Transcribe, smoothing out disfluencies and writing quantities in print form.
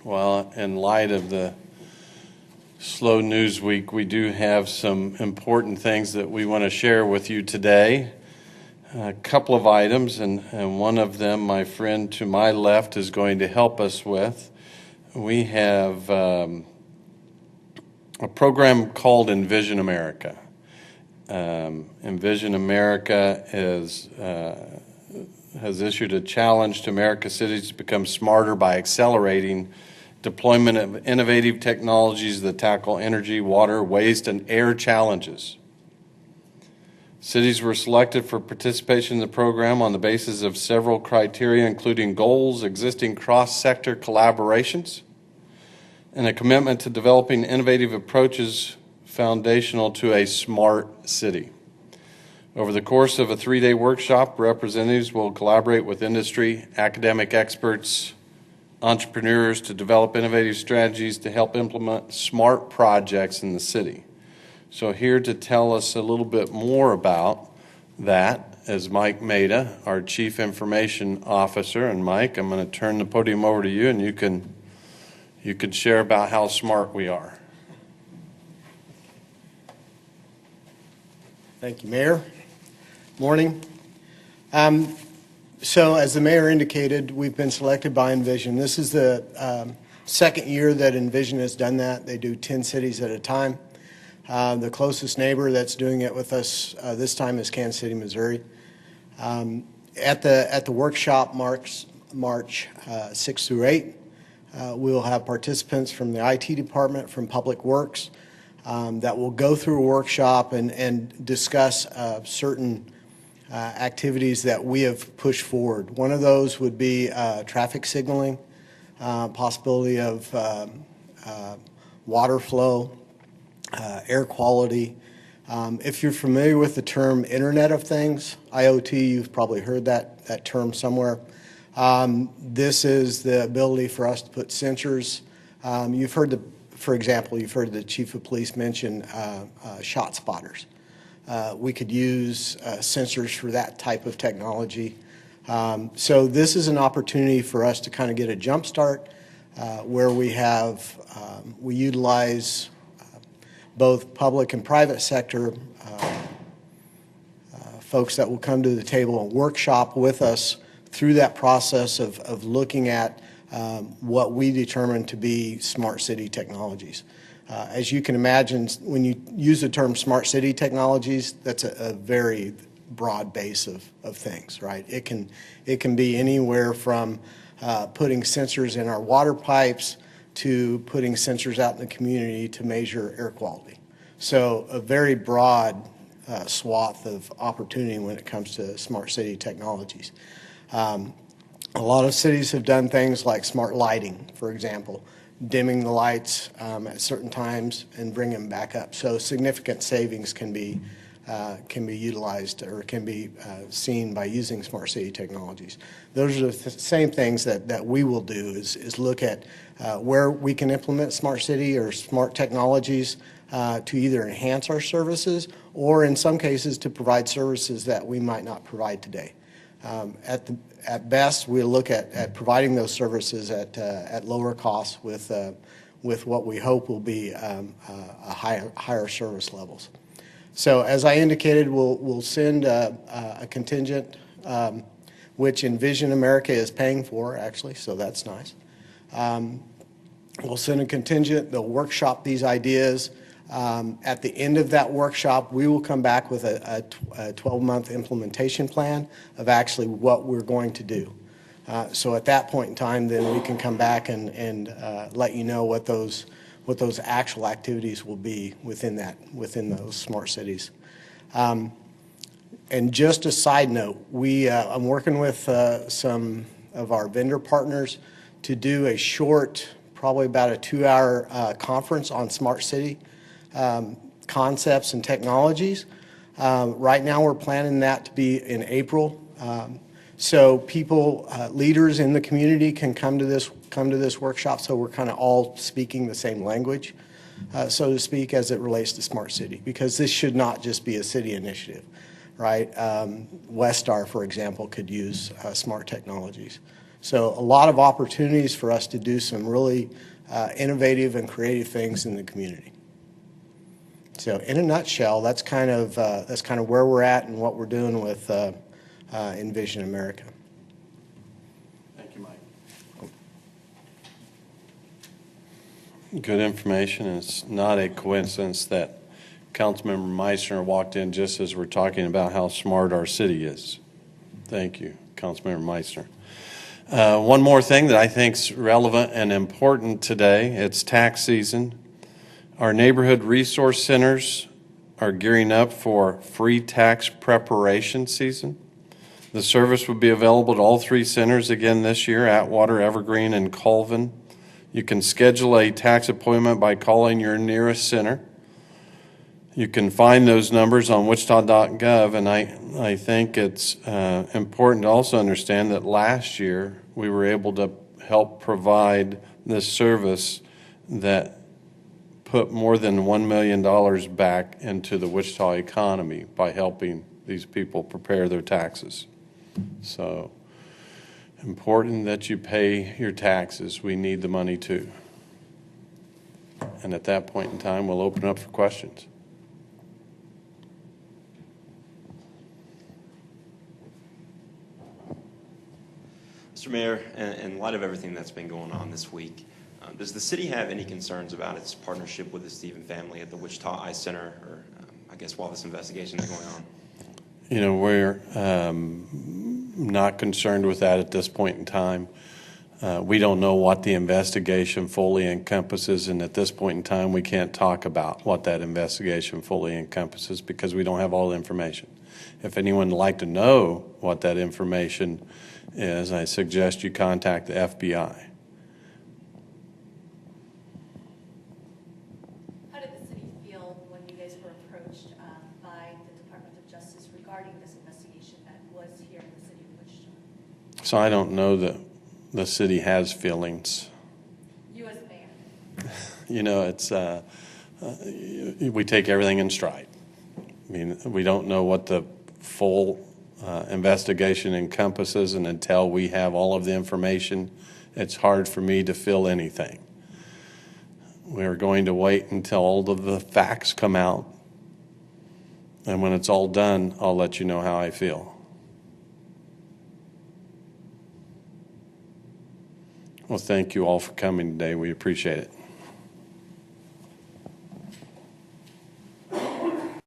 Well, in light of the slow news week, we do have some important things that we want to share with you today. A couple of items, and one of them my friend to my left is going to help us with. We have a program called Envision America. Envision America has issued a challenge to America's cities to become smarter by accelerating deployment of innovative technologies that tackle energy, water, waste, and air challenges. Cities were selected for participation in the program on the basis of several criteria, including goals, existing cross-sector collaborations, and a commitment to developing innovative approaches foundational to a smart city. Over the course of a 3-day workshop, representatives will collaborate with industry, academic experts, entrepreneurs to develop innovative strategies to help implement smart projects in the city. So here to tell us a little bit more about that is Mike Maida, our Chief Information Officer. And Mike, I'm going to turn the podium over to you, and you can share about how smart we are. Thank you, Mayor. Morning. So as the Mayor indicated, we've been selected by Envision. This is the second year that Envision has done that. They do 10 cities at a time. The closest neighbor that's doing it with us this time is Kansas City, Missouri. At the workshop March 6 through 8, we will have participants from the IT department, from Public Works, that will go through a workshop and discuss certain activities that we have pushed forward. One of those would be traffic signaling, possibility of water flow, air quality. If you're familiar with the term Internet of Things, IoT, you've probably heard that term somewhere. This is the ability for us to put sensors. For example, you've heard the Chief of Police mention shot spotters. We could use sensors for that type of technology. So this is an opportunity for us to kind of get a jump start where we utilize both public and private sector folks that will come to the table and workshop with us through that process of looking at what we determine to be smart city technologies. As you can imagine, when you use the term smart city technologies, that's a very broad base of things, right? It can be anywhere from putting sensors in our water pipes to putting sensors out in the community to measure air quality. So a very broad swath of opportunity when it comes to smart city technologies. A lot of cities have done things like smart lighting, for example, dimming the lights at certain times and bring them back up. So significant savings can be utilized or can be seen by using smart city technologies. Those are the same things that we will do is look at where we can implement smart city or smart technologies to either enhance our services or in some cases to provide services that we might not provide today. At best, we'll look at providing those services at lower costs with what we hope will be higher service levels. So as I indicated, we'll send a contingent, which Envision America is paying for, actually, so that's nice. We'll send a contingent. They'll workshop these ideas. At the end of that workshop, we will come back with a 12-month implementation plan of actually what we're going to do. So at that point in time, then we can come back and let you know what those actual activities will be within those smart cities. And just a side note, I'm working with some of our vendor partners to do a short, probably about a 2-hour conference on smart city concepts and technologies. Right now we're planning that to be in April. So people, leaders in the community can come to this workshop, so we're kind of all speaking the same language, so to speak, as it relates to smart city, because this should not just be a city initiative, right? Westar, for example, could use smart technologies. So a lot of opportunities for us to do some really innovative and creative things in the community. So in a nutshell, that's kind of where we're at and what we're doing with Envision America. Thank you, Mike. Good information. It's not a coincidence that Councilmember Meissner walked in just as we're talking about how smart our city is. Thank you, Councilmember Meissner. One more thing that I think is relevant and important today, it's tax season. Our neighborhood resource centers are gearing up for free tax preparation season. The service will be available at all 3 centers again this year, Atwater, Evergreen, and Colvin. You can schedule a tax appointment by calling your nearest center. You can find those numbers on wichita.gov, and I think it's important to also understand that last year we were able to help provide this service that put more than $1 million back into the Wichita economy by helping these people prepare their taxes. So important that you pay your taxes. We need the money too. And at that point in time, we'll open up for questions. Mr. Mayor, in light of everything that's been going on this week, does the city have any concerns about its partnership with the Stephen family at the Wichita Eye Center, or I guess while this investigation is going on? You know, we're not concerned with that at this point in time. We don't know what the investigation fully encompasses, and at this point in time, we can't talk about what that investigation fully encompasses because we don't have all the information. If anyone would like to know what that information is, I suggest you contact the FBI. How did the city feel when you guys were approached by the Department of Justice regarding this investigation that was here in the city of Wichita? So I don't know that the city has feelings. You as mayor. You know, it's we take everything in stride. I mean, we don't know what the full investigation encompasses, and until we have all of the information, it's hard for me to feel anything. We're going to wait until all of the facts come out, and when it's all done, I'll let you know how I feel. Well, thank you all for coming today. We appreciate it.